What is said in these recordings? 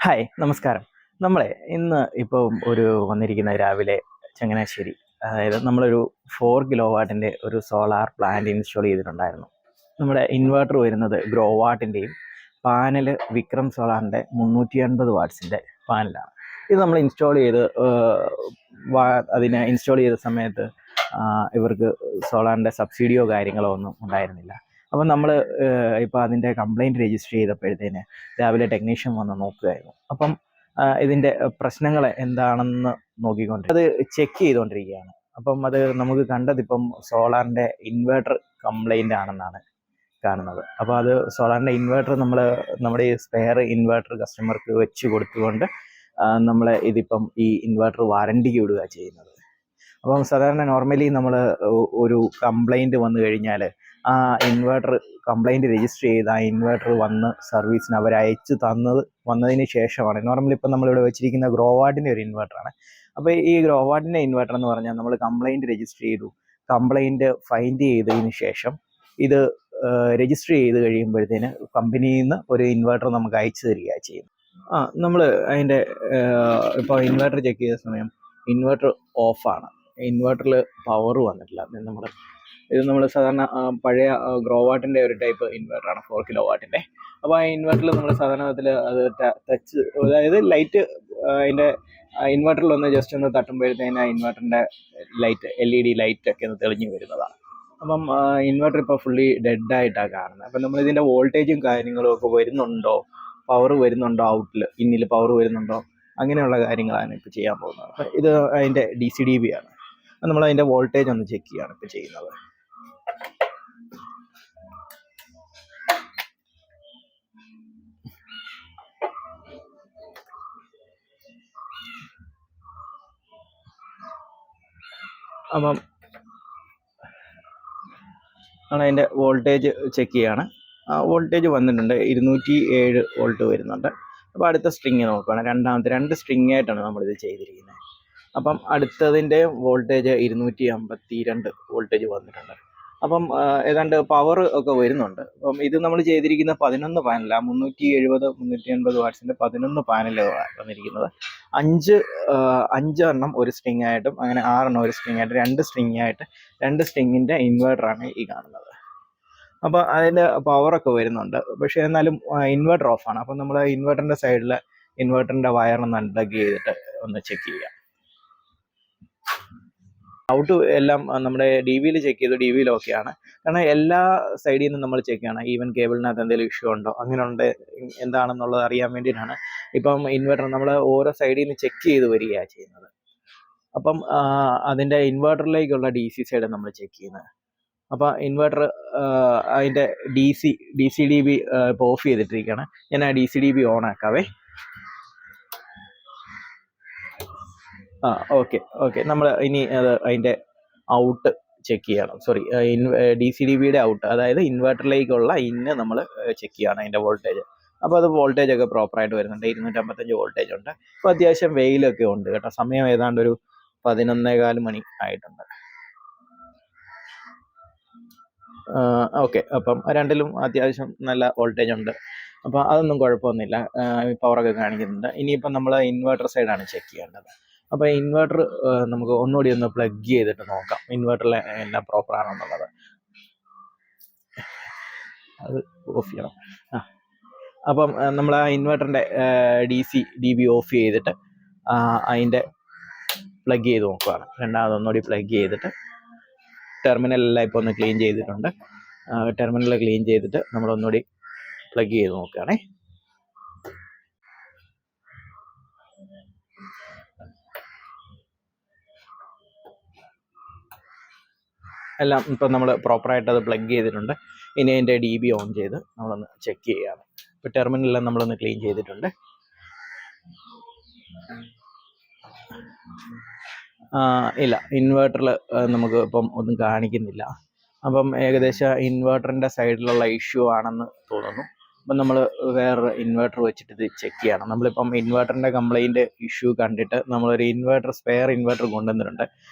Hi നമസ്കാരം. നമ്മളെ ഇന്ന് ഇപ്പം വന്നിരിക്കുന്ന രാവിലെ ചങ്ങനാശ്ശേരി, അതായത് നമ്മളൊരു 4 കിലോ വാട്ടിൻ്റെ ഒരു സോളാർ പ്ലാന്റ് ഇൻസ്റ്റാൾ ചെയ്തിട്ടുണ്ടായിരുന്നു. നമ്മുടെ ഇൻവെർട്ടർ വരുന്നത് ഗ്രോ വാട്ടിൻ്റെയും പാനൽ വിക്രം സോളാറിൻ്റെ 350 വാട്ട്സിൻ്റെ പാനലാണ്. ഇത് നമ്മൾ ഇൻസ്റ്റാൾ ചെയ്ത് അതിനെ ഇൻസ്റ്റാൾ ചെയ്ത സമയത്ത് ഇവർക്ക് സോളാറിൻ്റെ സബ്സിഡിയോ കാര്യങ്ങളോ ഒന്നും ഉണ്ടായിരുന്നില്ല. അപ്പം നമ്മൾ ഇപ്പോൾ അതിൻ്റെ കംപ്ലയിൻറ്റ് രജിസ്റ്റർ ചെയ്തപ്പോഴത്തേന് രാവിലെ ടെക്നീഷ്യൻ വന്ന് നോക്കുകയായിരുന്നു. അപ്പം ഇതിൻ്റെ പ്രശ്നങ്ങൾ എന്താണെന്ന് നോക്കിക്കൊണ്ട് അത് ചെക്ക് ചെയ്തുകൊണ്ടിരിക്കുകയാണ്. അപ്പം അത് നമുക്ക് കണ്ടതിപ്പം സോളാറിൻ്റെ ഇൻവേർട്ടർ കംപ്ലയിൻ്റ് ആണെന്നാണ് കാണുന്നത്. അപ്പോൾ അത് സോളാറിൻ്റെ ഇൻവേർട്ടർ നമ്മുടെ ഈ സ്പെയർ ഇൻവേർട്ടർ കസ്റ്റമർക്ക് വെച്ച് കൊടുത്തുകൊണ്ട് നമ്മൾ ഇതിപ്പം ഈ ഇൻവേർട്ടർ വാറണ്ടിക്ക് വിടുക ചെയ്യുന്നത്. അപ്പം സാധാരണ നോർമലി നമ്മൾ ഒരു കംപ്ലയിൻറ്റ് വന്നു കഴിഞ്ഞാൽ ആ ഇൻവേർട്ടർ കംപ്ലയിൻറ്റ് രജിസ്റ്റർ ചെയ്ത് ആ ഇൻവേർട്ടർ വന്ന് സർവീസിന് അവർ അയച്ചു വന്നതിന് ശേഷമാണ്. നോർമലി ഇപ്പം നമ്മളിവിടെ വെച്ചിരിക്കുന്ന ഗ്രോ വാട്ടിൻ്റെ ഒരു ഇൻവേർട്ടറാണ്. അപ്പോൾ ഈ ഗ്രോ വാട്ടിൻ്റെ ഇൻവേർട്ടർ എന്ന് പറഞ്ഞാൽ നമ്മൾ കംപ്ലയിൻറ്റ് രജിസ്റ്റർ ചെയ്തു, കംപ്ലയിൻറ്റ് ഫൈൻഡ് ചെയ്തതിന് ശേഷം ഇത് രജിസ്റ്റർ ചെയ്ത് കഴിയുമ്പോഴത്തേന് കമ്പനിയിൽ നിന്ന് ഒരു ഇൻവേർട്ടർ നമുക്ക് അയച്ചു തരികയാണ് ചെയ്യുന്നത്. നമ്മൾ അതിൻ്റെ ഇപ്പോൾ ഇൻവേർട്ടർ ചെക്ക് ചെയ്ത സമയം ഇൻവേർട്ടർ ഓഫാണ്, ഇൻവേർട്ടറിൽ പവർ വന്നിട്ടില്ല. നമ്മൾ സാധാരണ പഴയ ഗ്രോ വാട്ടിൻ്റെ ഒരു ടൈപ്പ് ഇൻവേർട്ടറാണ്, 4 കിലോ വാട്ടിൻ്റെ. അപ്പോൾ ആ ഇൻവേർട്ടറിൽ നമ്മൾ സാധാരണ അത് ടച്ച്, അതായത് ലൈറ്റ് അതിൻ്റെ ഇൻവേർട്ടറിൽ ഒന്ന് ജസ്റ്റ് ഒന്ന് തട്ടുമ്പോഴത്തേന് ആ ഇൻവേർട്ടറിൻ്റെ ലൈറ്റ് LED ലൈറ്റൊക്കെ ഒന്ന് തെളിഞ്ഞു വരുന്നതാണ്. അപ്പം ഇൻവേർട്ടർ ഇപ്പോൾ ഫുള്ളി ഡെഡായിട്ടാണ് കാണുന്നത്. അപ്പം നമ്മളിതിൻ്റെ വോൾട്ടേജും കാര്യങ്ങളും ഒക്കെ വരുന്നുണ്ടോ, പവർ വരുന്നുണ്ടോ, ഇന്നിൽ പവർ വരുന്നുണ്ടോ, അങ്ങനെയുള്ള കാര്യങ്ങളാണ് ഇപ്പോൾ ചെയ്യാൻ പോകുന്നത്. അപ്പം ഇത് അതിൻ്റെ DCDB ആണ്. നമ്മൾ അതിൻ്റെ വോൾട്ടേജ് ഒന്ന് ചെക്ക് ചെയ്യുകയാണ് ഇപ്പോൾ ചെയ്യുന്നത്. അപ്പം നമ്മളതിൻ്റെ വോൾട്ടേജ് ചെക്ക് ചെയ്യാണ്. വോൾട്ടേജ് വന്നിട്ടുണ്ട്, 207 വോൾട്ട് വരുന്നുണ്ട്. അപ്പോൾ അടുത്ത സ്ട്രിങ് നോക്കുകയാണ്, രണ്ടാമത്തെ 2 സ്ട്രിങ് ആയിട്ടാണ് നമ്മളിത് ചെയ്തിരിക്കുന്നത്. അപ്പം അടുത്തതിൻ്റെ വോൾട്ടേജ് 252 വോൾട്ടേജ് വന്നിട്ടുണ്ട്. അപ്പം ഏതാണ്ട് പവർ ഒക്കെ വരുന്നുണ്ട്. അപ്പം ഇത് നമ്മൾ ചെയ്തിരിക്കുന്ന 11 പാനലാണ്, 370-380 വാട്ട്സിൻ്റെ 11 പാനലുകളാണ് വന്നിരിക്കുന്നത്. 5 എണ്ണം ഒരു സ്ട്രിങ് ആയിട്ടും അങ്ങനെ 6 എണ്ണം ഒരു സ്ട്രിങ് ആയിട്ട് 2 സ്ട്രിങ് ആയിട്ട് 2 സ്ട്രിങ്ങിൻ്റെ ഇൻവേർട്ടറാണ് ഈ കാണുന്നത്. അപ്പോൾ അതിൻ്റെ പവറൊക്കെ വരുന്നുണ്ട്, പക്ഷേ എന്നാലും ഇൻവേർട്ടർ ഓഫാണ്. അപ്പം നമ്മൾ ഇൻവേർട്ടറിൻ്റെ സൈഡിൽ ഇൻവേർട്ടറിൻ്റെ വയറൊന്ന് അൺപ്ലഗ് ചെയ്തിട്ട് ഒന്ന് ചെക്ക് ചെയ്യാം. ഔട്ട് എല്ലാം നമ്മുടെ DBയിൽ ചെക്ക് ചെയ്തു, DBയിൽ ഓക്കെയാണ്. കാരണം എല്ലാ സൈഡിൽ നിന്നും നമ്മൾ ചെക്ക് ചെയ്യണം, ഈവൻ കേബിളിനകത്ത് എന്തെങ്കിലും ഇഷ്യൂ ഉണ്ടോ, അങ്ങനെ ഉണ്ട് എന്താണെന്നുള്ളത് അറിയാൻ വേണ്ടിയിട്ടാണ് ഇപ്പം ഇൻവേർട്ടർ നമ്മൾ ഓരോ സൈഡിൽ നിന്ന് ചെക്ക് ചെയ്ത് വരികയാണ് ചെയ്യുന്നത്. അപ്പം അതിൻ്റെ ഇൻവേർട്ടറിലേക്കുള്ള DC സൈഡ് നമ്മൾ ചെക്ക് ചെയ്യുന്നത്. അപ്പോൾ ഇൻവേർട്ടർ അതിൻ്റെ DCDB ഇപ്പോൾ ഓഫ് ചെയ്തിട്ടിരിക്കുകയാണ്. ഞാൻ ആ DCDB ഓൺ ആക്കാവേ. ഓക്കെ നമ്മൾ ഇനി അതിൻ്റെ ഔട്ട് ചെക്ക് ചെയ്യണം. DCDBയുടെ ഔട്ട്, അതായത് ഇൻവേർട്ടറിലേക്കുള്ള നമ്മൾ ചെക്ക് ചെയ്യണം അതിൻ്റെ വോൾട്ടേജ്. അപ്പോൾ അത് വോൾട്ടേജ് ഒക്കെ പ്രോപ്പറായിട്ട് വരുന്നുണ്ട്, 255 വോൾട്ടേജ് ഉണ്ട്. അപ്പോൾ അത്യാവശ്യം വെയിലൊക്കെ ഉണ്ട് കേട്ടോ. സമയം ഏതാണ്ട് ഒരു 11:15 മണി ആയിട്ടുണ്ട്. ഓക്കെ, അപ്പം രണ്ടിലും അത്യാവശ്യം നല്ല വോൾട്ടേജ് ഉണ്ട്. അപ്പോൾ അതൊന്നും കുഴപ്പമൊന്നുമില്ല, പവറൊക്കെ കാണിക്കുന്നുണ്ട്. ഇനിയിപ്പം നമ്മൾ ഇൻവേർട്ടർ സൈഡാണ് ചെക്ക് ചെയ്യേണ്ടത്. അപ്പോൾ ഇൻവേർട്ടർ നമുക്ക് ഒന്നുകൂടി ഒന്ന് പ്ലഗ് ചെയ്തിട്ട് നോക്കാം ഇൻവേർട്ടറിൽ എല്ലാം പ്രോപ്പറാണോ എന്നുള്ളത്. അത് ഓഫ് ചെയ്യണം. അപ്പം നമ്മൾ ആ ഇൻവേർട്ടറിൻ്റെ DCDB ഓഫ് ചെയ്തിട്ട് അതിൻ്റെ പ്ലഗ് ചെയ്ത് നോക്കുകയാണ്. ഒന്നുകൂടി പ്ലഗ് ചെയ്തിട്ട് ടെർമിനലെല്ലാം ഇപ്പോൾ ഒന്ന് ക്ലീൻ ചെയ്തിട്ടുണ്ട്. ടെർമിനൽ ക്ലീൻ ചെയ്തിട്ട് നമ്മളൊന്നുകൂടി പ്ലഗ് ചെയ്ത് നോക്കുകയാണേ. എല്ലാം ഇപ്പം നമ്മൾ പ്രോപ്പറായിട്ട് അത് പ്ലഗ് ചെയ്തിട്ടുണ്ട്. ഇനി അതിൻ്റെ DB ഓൺ ചെയ്ത് നമ്മളൊന്ന് ചെക്ക് ചെയ്യുകയാണ്. ഇപ്പോൾ ടെർമിനലെല്ലാം നമ്മളൊന്ന് ക്ലീൻ ചെയ്തിട്ടുണ്ട്. ഇല്ല, ഇൻവേർട്ടറിൽ നമുക്ക് ഇപ്പം ഒന്നും കാണിക്കുന്നില്ല. അപ്പം ഏകദേശം ഇൻവേർട്ടറിൻ്റെ സൈഡിലുള്ള ഇഷ്യൂ ആണെന്ന് തോന്നുന്നു. അപ്പം നമ്മൾ വേറൊരു ഇൻവേർട്ടർ വെച്ചിട്ട് ഇത് ചെക്ക് ചെയ്യണം. നമ്മളിപ്പം ഇൻവേർട്ടറിൻ്റെ കംപ്ലയിൻറ്റ് ഇഷ്യൂ കണ്ടിട്ട് നമ്മളൊരു സ്പെയർ ഇൻവേർട്ടർ കൊണ്ടുവന്നിട്ടുണ്ട്.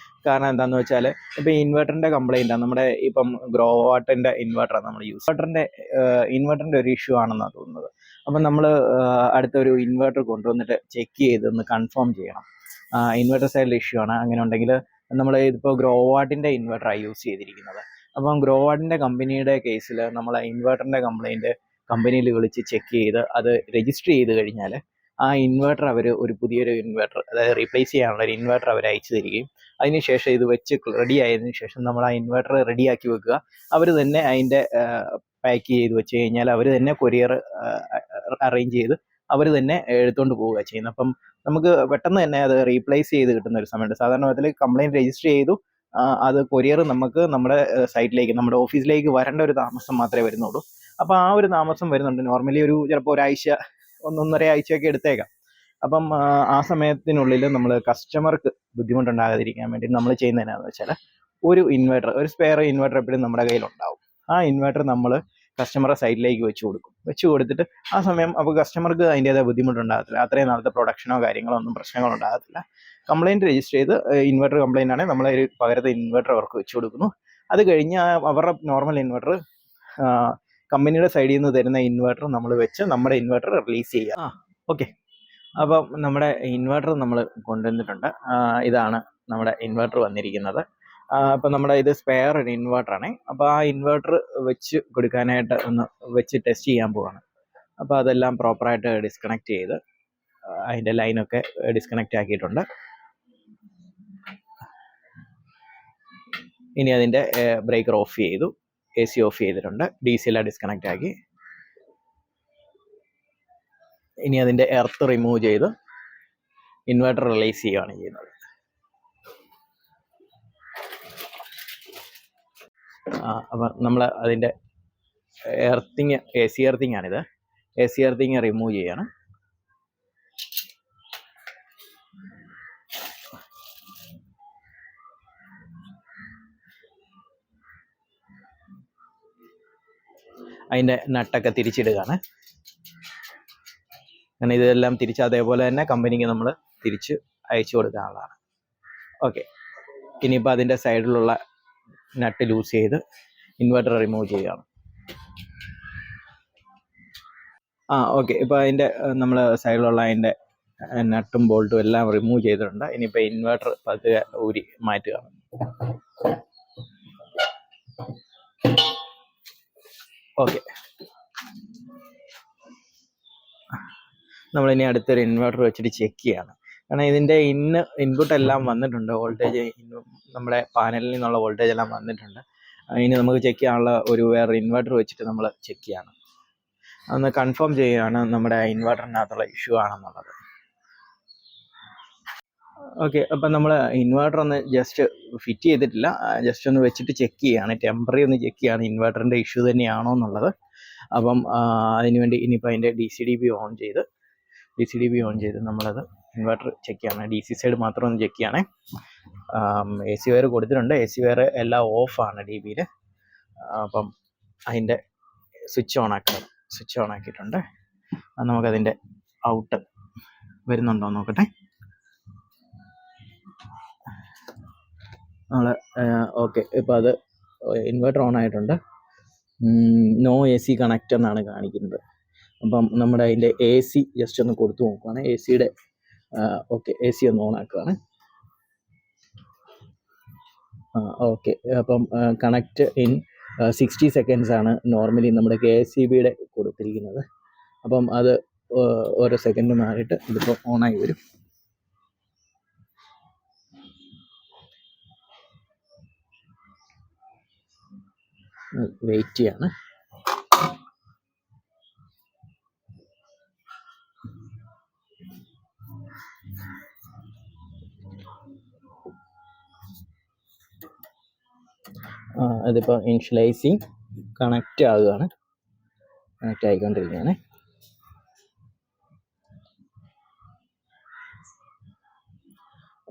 കാരണം എന്താണെന്ന് വെച്ചാൽ ഇപ്പോൾ ഇൻവേർട്ടറിൻ്റെ കംപ്ലയിൻറ്റാണ്, നമ്മുടെ ഇപ്പം ഗ്രോ വാട്ടിൻ്റെ ഇൻവേർട്ടറാണ് നമ്മൾ ഇൻവേർട്ടറിൻ്റെ ഒരു ഇഷ്യൂ ആണെന്നാണ് തോന്നുന്നത്. അപ്പം നമ്മൾ അടുത്തൊരു ഇൻവെർട്ടർ കൊണ്ടുവന്നിട്ട് ചെക്ക് ചെയ്തൊന്ന് കൺഫേം ചെയ്യണം. ഇൻവെർട്ടർ സൈഡിൽ ഇഷ്യൂ ആണ്. അങ്ങനെ ഉണ്ടെങ്കിൽ നമ്മൾ ഇതിപ്പോൾ ഗ്രോവാട്ടിൻ്റെ ഇൻവെർട്ടറാണ് യൂസ് ചെയ്തിരിക്കുന്നത്. അപ്പം ഗ്രോവാട്ടിൻ്റെ കമ്പനിയുടെ കേസിൽ നമ്മൾ ഇൻവെർട്ടറിൻ്റെ കംപ്ലൈൻറ്റ് കമ്പനിയിൽ വിളിച്ച് ചെക്ക് ചെയ്ത് അത് രജിസ്റ്റർ ചെയ്ത് കഴിഞ്ഞാൽ ആ ഇൻവെർട്ടർ അവർ ഒരു പുതിയൊരു ഇൻവെർട്ടർ, അതായത് റീപ്ലേസ് ചെയ്യാനുള്ള ഒരു ഇൻവെർട്ടർ അവർ അയച്ചു തരികയും അതിനുശേഷം ഇത് വെച്ച് റെഡി ആയതിനു ശേഷം നമ്മൾ ആ ഇൻവെർട്ടർ റെഡിയാക്കി വെക്കുക. അവർ തന്നെ അതിൻ്റെ പാക്ക് ചെയ്ത് വെച്ച് കഴിഞ്ഞാൽ അവർ തന്നെ കൊറിയർ അറേഞ്ച് ചെയ്ത് അവർ തന്നെ എടുത്തുകൊണ്ട് പോവുക ചെയ്യുന്നത്. അപ്പം നമുക്ക് പെട്ടെന്ന് തന്നെ അത് റീപ്ലേസ് ചെയ്ത് കിട്ടുന്ന ഒരു സമയമുണ്ട്. സാധാരണ വിധത്തിൽ കംപ്ലൈൻറ്റ് രജിസ്റ്റർ ചെയ്തു, അത് കൊറിയർ നമുക്ക് നമ്മുടെ സൈറ്റിലേക്ക്, നമ്മുടെ ഓഫീസിലേക്ക് വരേണ്ട ഒരു താമസം മാത്രമേ വരുന്നുള്ളൂ. അപ്പോൾ ആ ഒരു താമസം വരുന്നുണ്ട്. നോർമലി ഒരു ചിലപ്പോൾ ഒരാഴ്ച, ഒന്നൊന്നര ആഴ്ചയൊക്കെ എടുത്തേക്കാം. അപ്പം ആ സമയത്തിനുള്ളിൽ നമ്മൾ കസ്റ്റമർക്ക് ബുദ്ധിമുട്ടുണ്ടാകാതിരിക്കാൻ വേണ്ടി നമ്മൾ ചെയ്യുന്നതിനാന്ന് വെച്ചാൽ ഒരു ഇൻവെർട്ടർ, ഒരു സ്പെയർ ഇൻവെർട്ടർ എപ്പോഴും നമ്മുടെ കയ്യിലുണ്ടാവും. ആ ഇൻവെർട്ടർ നമ്മൾ കസ്റ്റമറുടെ സൈറ്റിലേക്ക് വെച്ച് കൊടുത്തിട്ട് ആ സമയം അപ്പോൾ കസ്റ്റമർക്ക് അതിൻ്റേതായ ബുദ്ധിമുട്ടുണ്ടാകത്തില്ല. അത്രയും നാളത്തെ പ്രൊഡക്ഷനോ കാര്യങ്ങളോ ഒന്നും പ്രശ്നങ്ങളോ ഉണ്ടാകത്തില്ല. കംപ്ലൈൻറ്റ് രജിസ്റ്റർ ചെയ്ത് ഇൻവെർട്ടർ കംപ്ലൈൻ്റ് ആണെങ്കിൽ നമ്മൾ പകരത്തെ ഇൻവെർട്ടർ അവർക്ക് വെച്ച് കൊടുക്കുന്നു. അത് കഴിഞ്ഞ് അവരുടെ നോർമൽ ഇൻവെർട്ടർ കമ്പനിയുടെ സൈഡിൽ നിന്ന് തരുന്ന ഇൻവെർട്ടർ നമ്മൾ വെച്ച് നമ്മുടെ ഇൻവെർട്ടർ റിലീസ് ചെയ്യുക. ഓക്കെ, അപ്പം നമ്മുടെ ഇൻവെർട്ടർ നമ്മൾ കൊണ്ടുവന്നിട്ടുണ്ട്. ഇതാണ് നമ്മുടെ ഇൻവെർട്ടർ വന്നിരിക്കുന്നത്. അപ്പം നമ്മുടെ ഇത് സ്പെയർ ഒരു ഇൻവെർട്ടറാണ്. അപ്പോൾ ആ ഇൻവെർട്ടർ വെച്ച് കൊടുക്കാനായിട്ട് ഒന്ന് വെച്ച് ടെസ്റ്റ് ചെയ്യാൻ പോവാണ്. അപ്പോൾ അതെല്ലാം പ്രോപ്പറായിട്ട് ഡിസ്കണക്ട് ചെയ്ത് അതിൻ്റെ ലൈനൊക്കെ ഡിസ്കണക്റ്റ് ആക്കിയിട്ടുണ്ട്. ഇനി അതിൻ്റെ ബ്രേക്കർ ഓഫ് ചെയ്തു, AC ഓഫ് ചെയ്തിട്ടുണ്ട്, DC എല്ലാം ഡിസ്കണക്റ്റ് ആക്കി. ഇനി അതിൻ്റെ എർത്ത് റിമൂവ് ചെയ്ത് ഇൻവെർട്ടർ റിലീസ് ചെയ്യുകയാണ് ചെയ്യുന്നത്. അപ്പം നമ്മൾ അതിൻ്റെ എർത്തിങ്, AC എർത്തിങ് ആണിത്. AC എർത്തിങ് റിമൂവ് ചെയ്യാണ്. അതിൻ്റെ നട്ടൊക്കെ തിരിച്ചിടുകയാണ്. അങ്ങനെ ഇതെല്ലാം തിരിച്ച് അതേപോലെ തന്നെ കമ്പനിക്ക് നമ്മൾ തിരിച്ച് അയച്ചു കൊടുക്കാനുള്ളതാണ്. ഓക്കെ, ഇനിയിപ്പോൾ അതിൻ്റെ സൈഡിലുള്ള നട്ട് ലൂസ് ചെയ്ത് ഇൻവെർട്ടർ റിമൂവ് ചെയ്യുകയാണ്. ഓക്കെ, ഇപ്പോൾ അതിൻ്റെ നമ്മൾ സൈഡിലുള്ള അതിൻ്റെ നട്ടും ബോൾട്ടും എല്ലാം റിമൂവ് ചെയ്തിട്ടുണ്ട്. ഇനിയിപ്പോൾ ഇൻവെർട്ടർ പതുക്കെ ഊരി മാറ്റുകയാണ്. ഓക്കെ, നമ്മളിനി അടുത്തൊരു ഇൻവെർട്ടർ വെച്ചിട്ട് ചെക്ക് ചെയ്യാണ്. കാരണം ഇതിൻ്റെ ഇൻപുട്ട് എല്ലാം വന്നിട്ടുണ്ട്, വോൾട്ടേജ് നമ്മുടെ പാനലിൽ നിന്നുള്ള വോൾട്ടേജ് എല്ലാം വന്നിട്ടുണ്ട്. ഇനി നമുക്ക് ചെക്ക് ചെയ്യാനുള്ള ഒരു വേറെ ഇൻവെർട്ടർ വെച്ചിട്ട് നമ്മൾ ചെക്ക് ചെയ്യാണ്. ഒന്ന് കൺഫേം ചെയ്യുകയാണ് നമ്മുടെ ഇൻവെർട്ടറിനകത്തുള്ള ഇഷ്യൂ ആണെന്നുള്ളത്. ഓക്കെ, അപ്പം നമ്മൾ ഇൻവെർട്ടർ ഒന്ന് ജസ്റ്റ് ഫിറ്റ് ചെയ്തിട്ടില്ല, ജസ്റ്റ് ഒന്ന് വെച്ചിട്ട് ചെക്ക് ചെയ്യുകയാണ്. ടെമ്പററി ഒന്ന് ചെക്ക് ചെയ്യുകയാണ് ഇൻവെർട്ടറിൻ്റെ ഇഷ്യൂ തന്നെയാണോ എന്നുള്ളത്. അപ്പം അതിനുവേണ്ടി ഇനിയിപ്പോൾ അതിൻ്റെ DC-DB ഓൺ ചെയ്ത് നമ്മളത് ഇൻവെർട്ടർ ചെക്ക് ചെയ്യണം. DC സൈഡ് മാത്രം ഒന്ന് ചെക്ക് ചെയ്യണേ. AC വയർ കൊടുത്തിട്ടുണ്ട്, AC വയർ എല്ലാം ഓഫാണ് DBയിൽ. അപ്പം അതിൻ്റെ സ്വിച്ച് ഓൺ ആക്കിയിട്ടുണ്ട്. നമുക്കതിൻ്റെ ഔട്ട് വരുന്നുണ്ടോ നോക്കട്ടെ. നമ്മൾ ഓക്കെ, ഇപ്പോൾ അത് ഇൻവെർട്ടർ ഓൺ ആയിട്ടുണ്ട്. നോ AC കണക്റ്റ് എന്നാണ് കാണിക്കുന്നത്. അപ്പം നമ്മുടെ അതിൻ്റെ AC ജസ്റ്റ് ഒന്ന് കൊടുത്തു നോക്കുവാണ്. AC-യുടെ ഓക്കെ, AC ഒന്ന് ഓൺ ആക്കുകയാണ്. ഓക്കെ, അപ്പം കണക്റ്റ് ഇൻ 60 seconds ആണ് നോർമലി നമ്മുടെ KSEBയുടെ കൊടുത്തിരിക്കുന്നത്. അപ്പം അത് ഓരോ സെക്കൻഡ് മാറിയിട്ട് ഇതിപ്പോൾ ഓണായി വരും. വെയിറ്റ് ചെയ്യാണ്. അതിപ്പോൾ ഇനിഷ്യലൈസിങ് കണക്റ്റ് ആകുകയാണ്, കണക്റ്റ് ആയിക്കൊണ്ടിരിക്കുകയാണ്.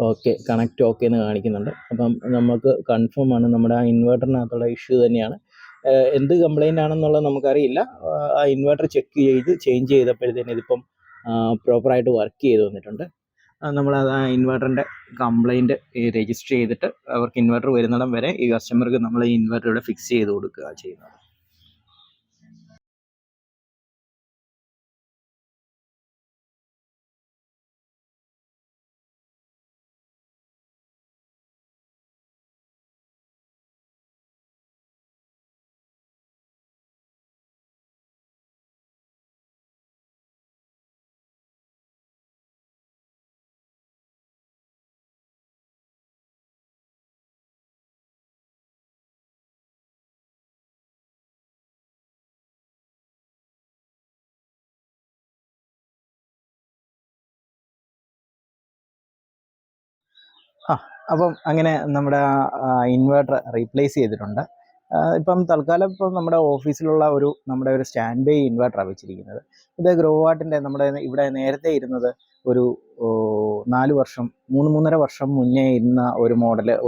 ഓക്കെ, കണക്റ്റ് ഓക്കെ എന്ന് കാണിക്കുന്നുണ്ട്. അപ്പം നമുക്ക് കൺഫേം ആണ് നമ്മുടെ ആ ഇൻവെർട്ടറിനകത്തുള്ള ഇഷ്യൂ തന്നെയാണ്. എന്ത് കംപ്ലൈൻ്റ് ആണെന്നുള്ളത് നമുക്കറിയില്ല. ആ ഇൻവെർട്ടർ ചെക്ക് ചെയ്ത് ചേഞ്ച് ചെയ്തപ്പോഴത്തേന് ഇതിപ്പം പ്രോപ്പറായിട്ട് വർക്ക് ചെയ്ത് വന്നിട്ടുണ്ട്. നമ്മളത് ആ ഇൻവെർട്ടറിൻ്റെ കംപ്ലൈൻറ്റ് രജിസ്റ്റർ ചെയ്തിട്ട് അവർക്ക് ഇൻവെർട്ടർ വരുന്നിടം വരെ ഈ കസ്റ്റമർക്ക് നമ്മൾ ഈ ഇൻവെർട്ടർ ഇവിടെ ഫിക്സ് ചെയ്ത് കൊടുക്കുക ചെയ്യുന്നത്. ആ അപ്പം അങ്ങനെ നമ്മുടെ ഇൻവേർട്ടർ റീപ്ലേസ് ചെയ്തിട്ടുണ്ട്. ഇപ്പം തൽക്കാലം ഇപ്പം നമ്മുടെ ഓഫീസിലുള്ള നമ്മുടെ ഒരു സ്റ്റാൻഡ് ബൈ ഇൻവേർട്ടറാണ് വെച്ചിരിക്കുന്നത്. ഇത് ഗ്രോ വാട്ടിൻ്റെ നമ്മുടെ ഇവിടെ നേരത്തെ ഇരുന്നത് ഒരു 4 വർഷം 3-3.5 വർഷം മുന്നേ ഇരുന്ന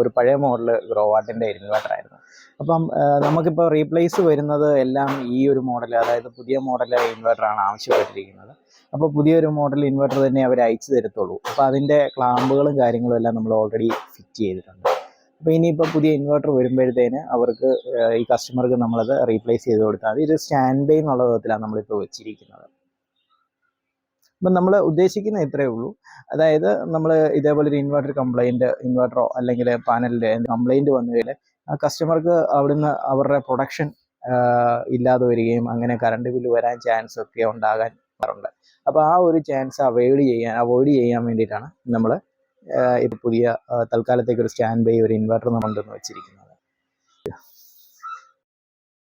ഒരു പഴയ മോഡൽ ഗ്രോ വാട്ടിൻ്റെ ഇൻവേർട്ടറായിരുന്നു. അപ്പം നമുക്കിപ്പോൾ റീപ്ലേസ് വരുന്നത് എല്ലാം ഈ ഒരു മോഡൽ, അതായത് പുതിയ മോഡൽ ഇൻവേർട്ടറാണ് ആവശ്യപ്പെട്ടിരിക്കുന്നത്. അപ്പോൾ പുതിയൊരു മോഡൽ ഇൻവെർട്ടർ തന്നെ അവർ അയച്ചു തരത്തുള്ളൂ. അപ്പോൾ അതിൻ്റെ ക്ലാമ്പുകളും കാര്യങ്ങളും എല്ലാം നമ്മൾ ഓൾറെഡി ഫിറ്റ് ചെയ്തിട്ടുണ്ട്. അപ്പോൾ ഇനിയിപ്പോൾ പുതിയ ഇൻവെർട്ടർ വരുമ്പോഴത്തേന് അവർക്ക് ഈ കസ്റ്റമർക്ക് നമ്മളത് റീപ്ലേസ് ചെയ്ത് കൊടുത്താൽ മതി. ഇത് സ്റ്റാൻഡ് ബൈ എന്നുള്ള വിധത്തിലാണ് നമ്മളിപ്പോൾ വെച്ചിരിക്കുന്നത്. അപ്പം നമ്മൾ ഉദ്ദേശിക്കുന്ന ഇത്രയേ ഉള്ളൂ. അതായത് നമ്മൾ ഇതേപോലെ ഒരു ഇൻവെർട്ടറോ അല്ലെങ്കിൽ പാനലിൻ്റെ കംപ്ലൈൻറ്റ് വന്നു കഴിഞ്ഞാൽ ആ കസ്റ്റമർക്ക് അവിടുന്ന് അവരുടെ പ്രൊഡക്ഷൻ ഇല്ലാതെ വരികയും അങ്ങനെ കറണ്ട് ബില്ല് വരാൻ ചാൻസ് ഒക്കെ ഉണ്ടാകാറുണ്ട്. അപ്പോൾ ആ ഒരു ചാൻസ് അവോയ്ഡ് ചെയ്യാൻ വേണ്ടിയിട്ടാണ് നമ്മൾ ഇപ്പോൾ പുതിയ തൽക്കാലത്തേക്ക് ഒരു സ്റ്റാൻഡ് ബൈ ഒരു ഇൻവെർട്ടർ നമ്മൾ കൊണ്ടുവന്ന് വെച്ചിരിക്കുന്നത്.